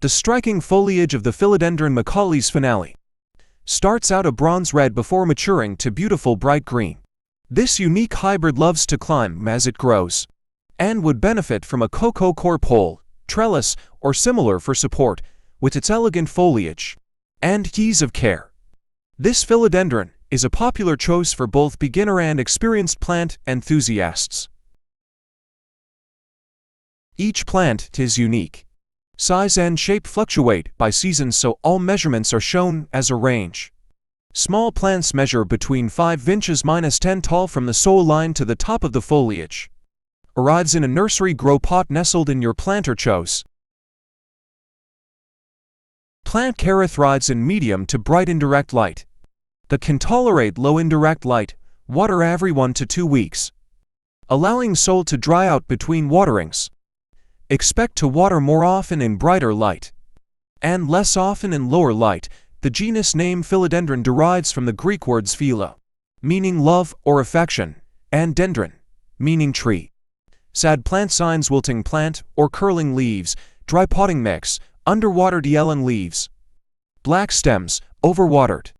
The striking foliage of the Philodendron McColleys Finale starts out a bronze red before maturing to beautiful bright green. This unique hybrid loves to climb as it grows, and would benefit from a coco coir pole, trellis, or similar for support, with its elegant foliage and ease of care. This philodendron is a popular choice for both beginner and experienced plant enthusiasts. Each plant is unique. Size and shape fluctuate by season, so all measurements are shown as a range. Small plants measure between 5 inches -10 tall from the soil line to the top of the foliage. Arrives in a nursery grow pot nestled in your planter chose. Plant care thrives in medium to bright indirect light. That can tolerate low indirect light, water every 1 to 2 weeks, allowing soil to dry out between waterings. Expect to water more often in brighter light, and less often in lower light. The genus name Philodendron derives from the Greek words philo, meaning love or affection, and dendron, meaning tree. Sad plant signs: wilting plant or curling leaves, dry potting mix, underwatered yellow leaves, black stems, overwatered.